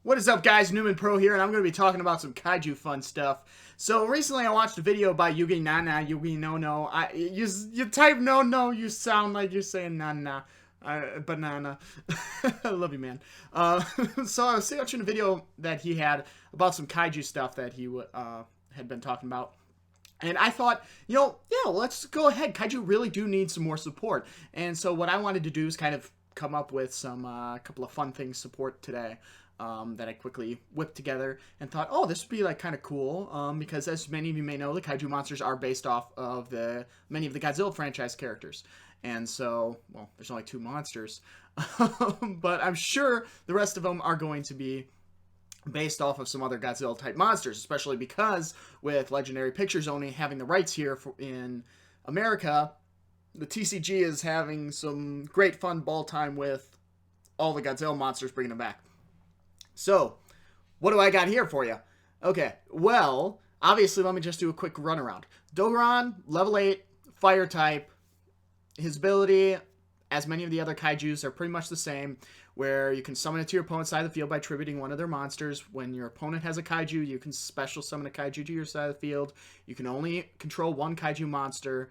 What is up, guys? NeumanPro here, and I'm going to be talking about some kaiju fun stuff. So recently I watched a video by YugiNoNo. You type no, you sound like you're saying na. Banana. I love you, man. So I was watching a video that he had about some kaiju stuff that he had been talking about. And I thought, let's go ahead. Kaiju really do need some more support. And so what I wanted to do is kind of come up with some couple of fun things support today. That I quickly whipped together and thought, oh, this would be like kind of cool, because as many of you may know, the kaiju monsters are based off of many of the Godzilla franchise characters. And so, well, there's only 2 monsters, but I'm sure the rest of them are going to be based off of some other Godzilla type monsters, especially because with Legendary Pictures only having the rights here in America, the TCG is having some great fun ball time with all the Godzilla monsters, bringing them back. So, what do I got here for you? Okay, well, obviously, let me just do a quick run around. Dogoran, level 8, fire type. His ability, as many of the other kaijus, are pretty much the same, where you can summon it to your opponent's side of the field by tributing one of their monsters. When your opponent has a kaiju, you can special summon a kaiju to your side of the field. You can only control one kaiju monster,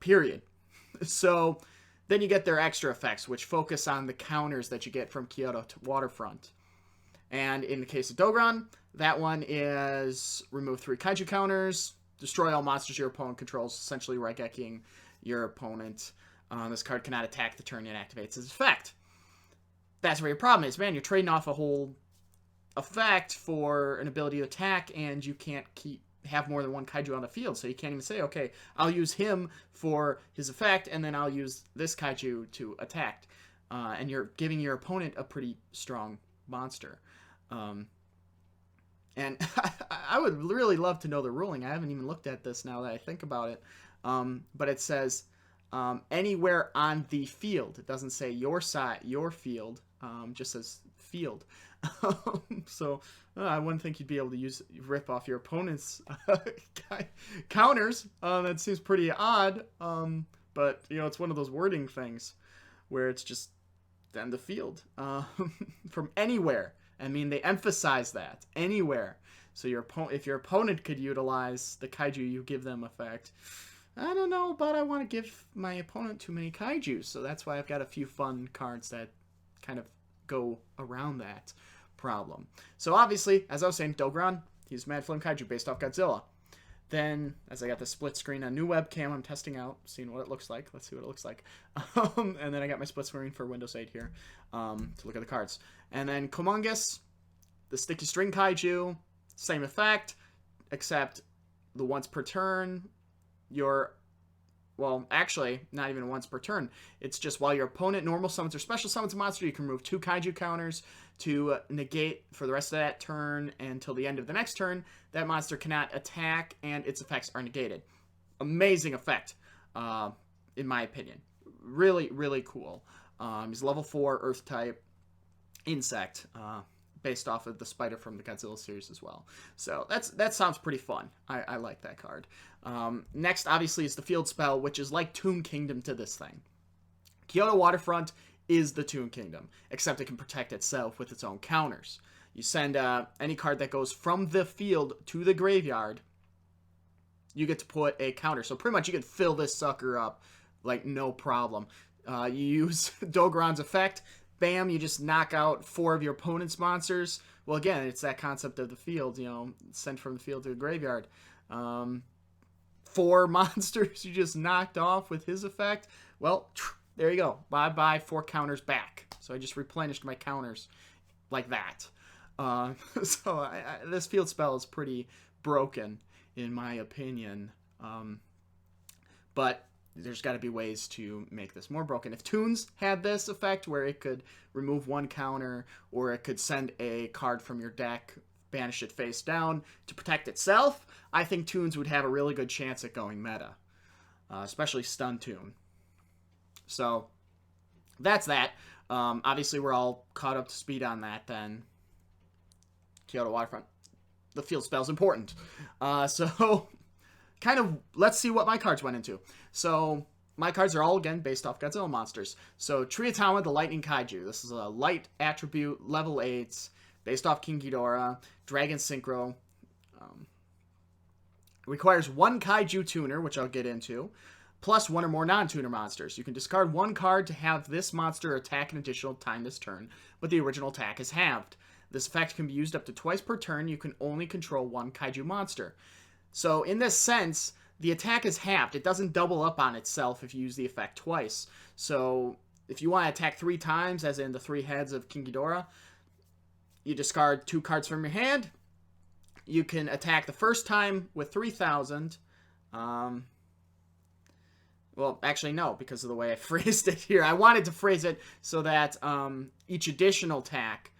period. So, then you get their extra effects, which focus on the counters that you get from Kyoto to Waterfront. And in the case of Dogoran, that one is remove 3 kaiju counters, destroy all monsters your opponent controls, essentially Raigeking your opponent. This card cannot attack the turn it activates its effect. That's where your problem is, man. You're trading off a whole effect for an ability to attack, and you can't have more than one kaiju on the field, so you can't even say, okay, I'll use him for his effect, and then I'll use this kaiju to attack. And you're giving your opponent a pretty strong monster. And I would really love to know the ruling. I haven't even looked at this now that I think about it. But it says anywhere on the field. It doesn't say your side, your field. Just says field. So I wouldn't think you'd be able to rip off your opponent's counters. That seems pretty odd. But it's one of those wording things where it's just then the field from anywhere. I mean, they emphasize that anywhere. So if your opponent could utilize the kaiju, you give them effect. I don't know, but I want to give my opponent too many kaiju, so that's why I've got a few fun cards that kind of go around that problem. So obviously, as I was saying, Dogoran, he's Mad Flame Kaiju based off Godzilla. Then, as I got the split screen, a new webcam I'm testing out, seeing what it looks like. Let's see what it looks like. And then I got my split screen for Windows 8 here to look at the cards. And then Komungus, the sticky string kaiju, same effect, except the once per turn, well, actually, not even once per turn. It's just while your opponent normal summons or special summons a monster, you can remove 2 kaiju counters to negate for the rest of that turn until the end of the next turn. That monster cannot attack, and its effects are negated. Amazing effect, in my opinion. Really, really cool. He's level 4, Earth type, insect, based off of the spider from the Godzilla series as well. So that sounds pretty fun. I like that card. Next, obviously, is the field spell, which is like Toon Kingdom to this thing. Kyoto Waterfront is the Toon Kingdom, except it can protect itself with its own counters. You send any card that goes from the field to the graveyard, you get to put a counter. So pretty much you can fill this sucker up like no problem. You use Dogoran's effect. Bam, you just knock out 4 of your opponent's monsters. Well, again, it's that concept of the field, sent from the field to the graveyard. 4 monsters you just knocked off with his effect. Well, there you go. Bye-bye, 4 counters back. So I just replenished my counters like that. So this field spell is pretty broken, in my opinion. But there's got to be ways to make this more broken. If Toons had this effect where it could remove 1 counter, or it could send a card from your deck, banish it face down to protect itself, I think Toons would have a really good chance at going meta. Especially Stun Toon. So, that's that. Obviously, we're all caught up to speed on that then. Kyoto Waterfront. The field spell's important. So, kind of, let's see what my cards went into. So, my cards are all, again, based off Godzilla monsters. So, Triatama, the Lightning Kaiju. This is a light attribute, level 8, based off King Ghidorah, Dragon Synchro. Requires one Kaiju tuner, which I'll get into, plus one or more non-tuner monsters. You can discard one card to have this monster attack an additional time this turn, but the original attack is halved. This effect can be used up to twice per turn. You can only control one Kaiju monster. So in this sense, the attack is halved. It doesn't double up on itself if you use the effect twice. So if you want to attack 3 times, as in the 3 heads of King Ghidorah, you discard 2 cards from your hand. You can attack the first time with 3,000. Well, actually, no, because of the way I phrased it here. I wanted to phrase it so that each additional attack,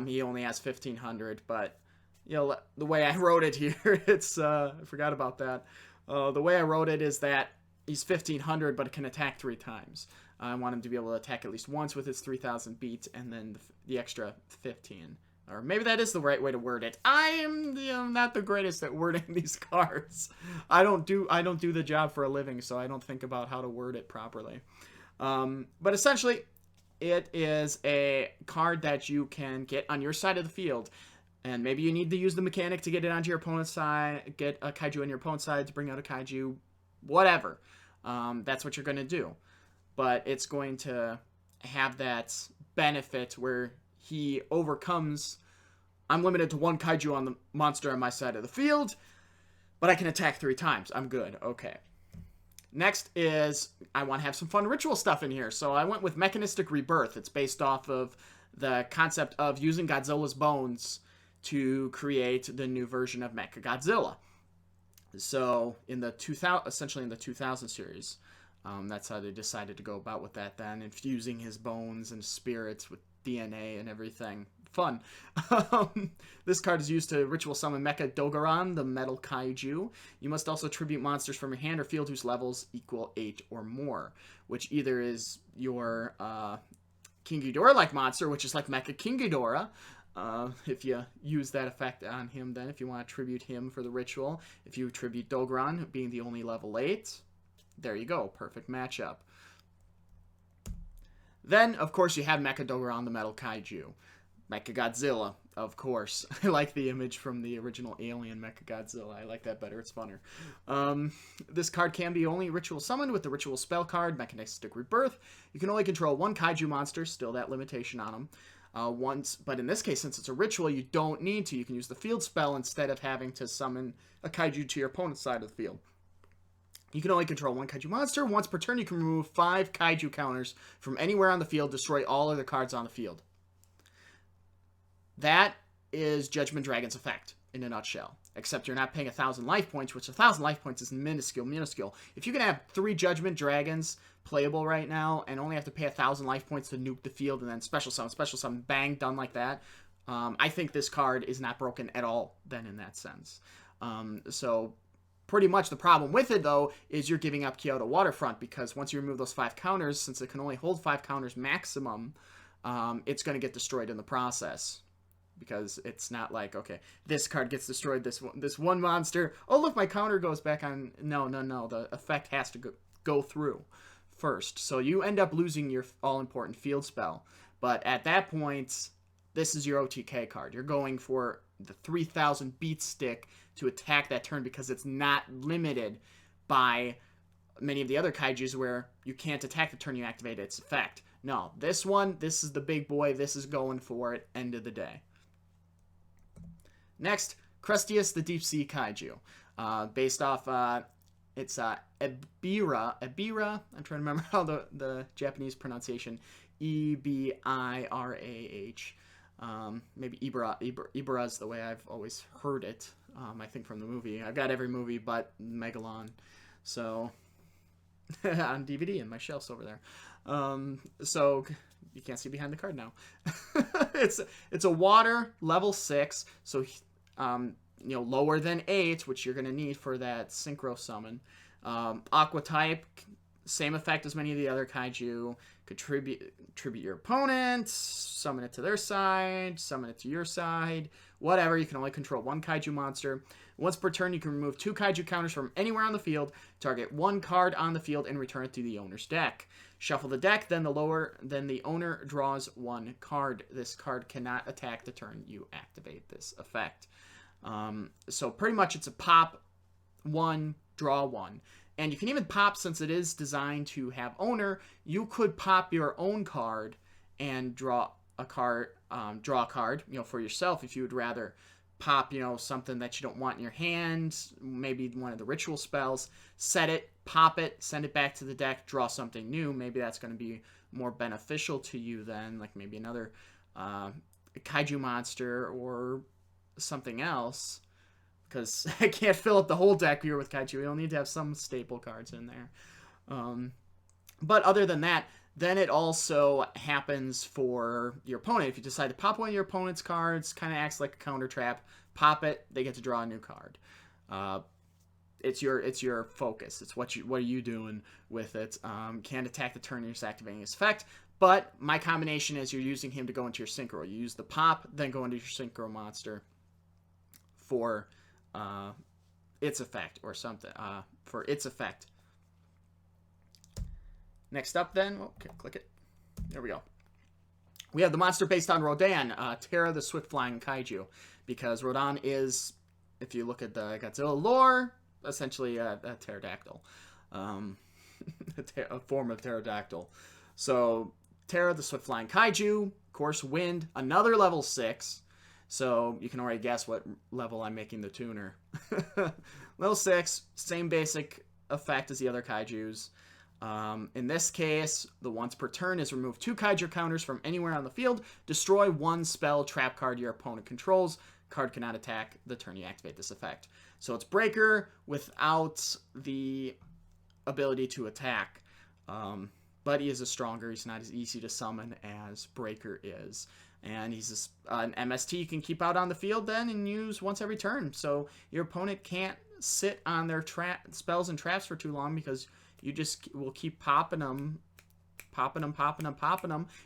he only has 1,500. But, you know, the way I wrote it here, it's, I forgot about that. The way I wrote it is that he's 1,500, but it can attack 3 times. I want him to be able to attack at least once with his 3,000 beats, and then the extra 15. Or maybe that is the right way to word it. I am not the greatest at wording these cards. I don't do the job for a living, so I don't think about how to word it properly. But essentially, it is a card that you can get on your side of the field. And maybe you need to use the mechanic to get it onto your opponent's side, get a Kaiju on your opponent's side to bring out a Kaiju, whatever. That's what you're going to do. But it's going to have that benefit where he overcomes, I'm limited to 1 Kaiju on the monster on my side of the field, but I can attack 3 times. I'm good. Okay. Next is, I want to have some fun ritual stuff in here. So I went with Mechanistic Rebirth. It's based off of the concept of using Godzilla's bones to create the new version of Mechagodzilla. So in the 2000 series, that's how they decided to go about with that then, infusing his bones and spirits with DNA and everything. Fun. This card is used to ritual summon Mecha Dogaran, the metal Kaiju. You must also tribute monsters from your hand or field whose levels equal 8 or more, which either is your King Ghidorah-like monster, which is like Mecha King Ghidorah, if you use that effect on him then, if you want to tribute him for the ritual. If you tribute Dogaran, being the only level 8, there you go. Perfect matchup. Then, of course, you have Mecha Dogaran, the metal Kaiju. Mechagodzilla, of course. I like the image from the original Alien Mechagodzilla. I like that better. It's funner. This card can be only ritual summoned with the ritual spell card, Mechanistic Rebirth. You can only control 1 Kaiju monster, still that limitation on them. Once, but in this case, since it's a ritual, you don't need to. You can use the field spell instead of having to summon a Kaiju to your opponent's side of the field. You can only control 1 Kaiju monster. Once per turn, you can remove 5 Kaiju counters from anywhere on the field, destroy all other cards on the field. That is Judgment Dragon's effect in a nutshell. Except you're not paying 1,000 life points, which 1,000 life points is minuscule. If you can have 3 Judgment Dragons playable right now and only have to pay 1,000 life points to nuke the field and then special summon, bang, done like that, I think this card is not broken at all then in that sense. So pretty much the problem with it, though, is you're giving up Kyoto Waterfront, because once you remove those 5 counters, since it can only hold 5 counters maximum, it's going to get destroyed in the process. Because it's not like, okay, this card gets destroyed, this one monster, oh look, my counter goes back on. No, the effect has to go through first. So you end up losing your all-important field spell. But at that point, this is your OTK card. You're going for the 3,000 beat stick to attack that turn, because it's not limited by many of the other Kaijus where you can't attack the turn you activate its effect. No, this is the big boy. This is going for it, end of the day. Next, Krusty, the Deep Sea Kaiju. Based off, it's Ebirah. I'm trying to remember how the Japanese pronunciation. E-B-I-R-A-H. Maybe Ibira is the way I've always heard it. I think from the movie. I've got every movie but Megalon. So, on DVD in my shelves over there. So you can't see behind the card now. It's a water level 6, so lower than 8, which you're gonna need for that synchro summon. Aqua type, same effect as many of the other Kaiju. Could tribute your opponent, summon it to their side, summon it to your side, whatever. You can only control one Kaiju monster. Once per turn, you can remove 2 Kaiju counters from anywhere on the field, target 1 card on the field, and return it to the owner's deck. Shuffle the deck, then the owner draws 1 card. This card cannot attack the turn you activate this effect. So pretty much it's a pop 1, draw 1. And you can even pop, since it is designed to have owner, you could pop your own card and draw a card, for yourself if you would rather pop, something that you don't want in your hand, maybe one of the ritual spells, set it, pop it, send it back to the deck, draw something new. Maybe that's going to be more beneficial to you then, like maybe another Kaiju monster or something else. Because I can't fill up the whole deck here with Kaiju. You'll need to have some staple cards in there. But other than that, then it also happens for your opponent. If you decide to pop one of your opponent's cards, kind of acts like a counter trap. Pop it, they get to draw a new card. It's your focus. It's what are you doing with it. Can't attack the turn you're just activating his effect. But my combination is you're using him to go into your synchro. You use the pop, then go into your synchro monster for its effect or something. For its effect. Next up, then, okay, click it. There we go. We have the monster based on Rodan, Terra the Swift-Flying Kaiju, because Rodan is, if you look at the Godzilla lore, essentially a pterodactyl, a form of pterodactyl. So Terra the Swift-Flying Kaiju, of course, wind, another level 6. So you can already guess what level I'm making the tuner. Level 6, same basic effect as the other Kaijus. In this case, the once per turn is remove 2 Kaiju counters from anywhere on the field, destroy 1 spell trap card your opponent controls. Card cannot attack the turn you activate this effect. So it's Breaker without the ability to attack. But he is stronger. He's not as easy to summon as Breaker is. And he's an MST you can keep out on the field then and use once every turn. So your opponent can't sit on their spells and traps for too long because you just will keep popping them.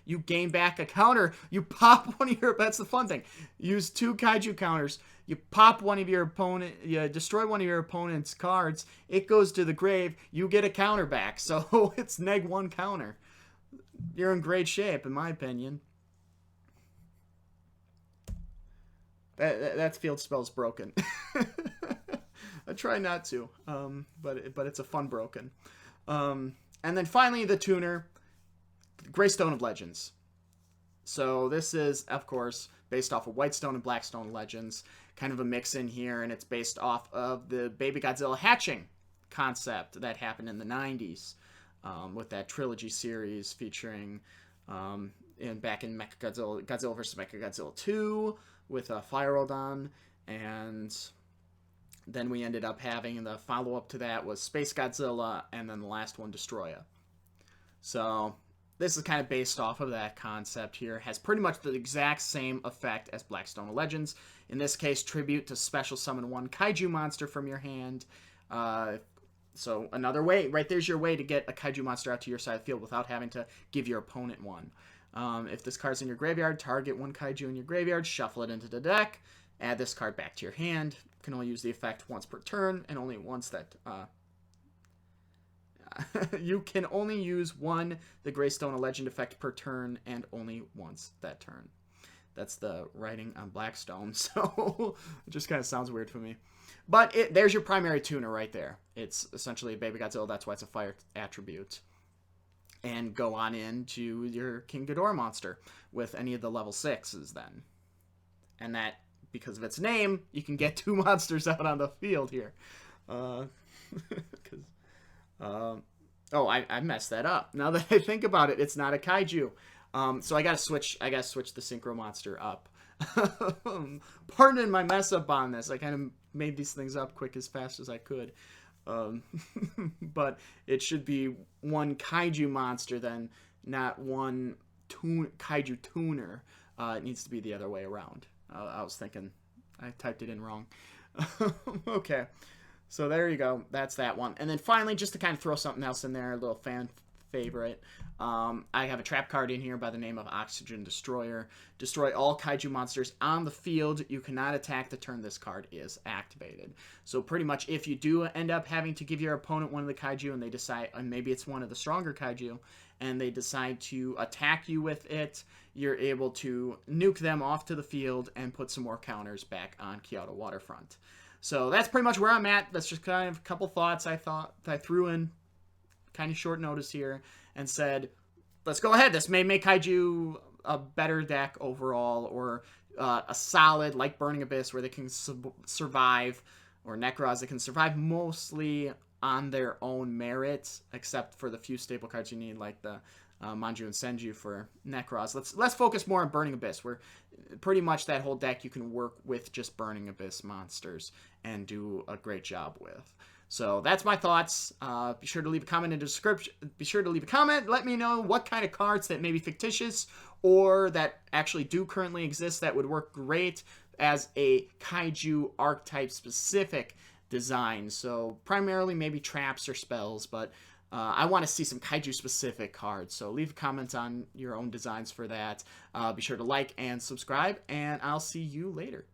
You gain back a counter. You pop one of your... That's the fun thing. Use 2 Kaiju counters. You pop one of your opponent... You destroy one of your opponent's cards. It goes to the grave. You get a counter back. So it's -1 counter. You're in great shape, in my opinion. That field spell's broken. I try not to, but it's a fun broken. And then finally, the tuner, Greystone of Legends. So this is, of course, based off of Whitestone and Blackstone Legends. Kind of a mix in here, and it's based off of the Baby Godzilla hatching concept that happened in the 90s with that trilogy series featuring back in Godzilla vs. Mechagodzilla 2 with Fire Rodan, and then we ended up having the follow-up to that was Space Godzilla, and then the last one, Destroya. So this is kind of based off of that concept here. Has pretty much the exact same effect as Blackstone of Legends. In this case, tribute to special summon 1 Kaiju monster from your hand. So another way, right there's your way to get a Kaiju monster out to your side of the field without having to give your opponent one. If this card's in your graveyard, target 1 Kaiju in your graveyard, shuffle it into the deck, add this card back to your hand. You can only use the effect once per turn, and only once that... you can only use the Greystone of Legend effect per turn, and only once that turn. That's the writing on Blackstone, so it just kind of sounds weird for me. But there's your primary tuner right there. It's essentially a Baby Godzilla, that's why it's a fire attribute. And go on into your King Ghidorah monster with any of the level 6s then. And that, because of its name, you can get 2 monsters out on the field here. Oh, I messed that up. Now that I think about it, it's not a Kaiju. So I gotta switch the Synchro monster up. Pardon my mess up on this. I kind of made these things up quick as fast as I could. But it should be 1 Kaiju monster then, not 1 Kaiju tuner. It needs to be the other way around. I was thinking, I typed it in wrong. Okay, so there you go. That's that one. And then finally, just to kind of throw something else in there, a little fan favorite. I have a trap card in here by the name of Oxygen Destroyer. Destroy all Kaiju monsters on the field. You cannot attack the turn this card is activated. So pretty much if you do end up having to give your opponent one of the Kaiju and they decide, and maybe it's one of the stronger Kaiju, and they decide to attack you with it, you're able to nuke them off to the field and put some more counters back on Kyoto Waterfront. So that's pretty much where I'm at. That's just kind of a couple thoughts I threw in kind of short notice here and said, let's go ahead. This may make Kaiju a better deck overall, or a solid, like Burning Abyss, where they can survive, or Necros that can survive mostly on their own merit, except for the few staple cards you need, like the Manju and Senju for Necros. Let's focus more on Burning Abyss, where pretty much that whole deck you can work with just Burning Abyss monsters and do a great job with. So that's my thoughts. Be sure to leave a comment in the description. Be sure to leave a comment. Let me know what kind of cards that may be fictitious or that actually do currently exist that would work great as a Kaiju archetype specific design. So primarily maybe traps or spells, but I want to see some Kaiju specific cards. So leave a comment on your own designs for that. Be sure to like and subscribe, and I'll see you later.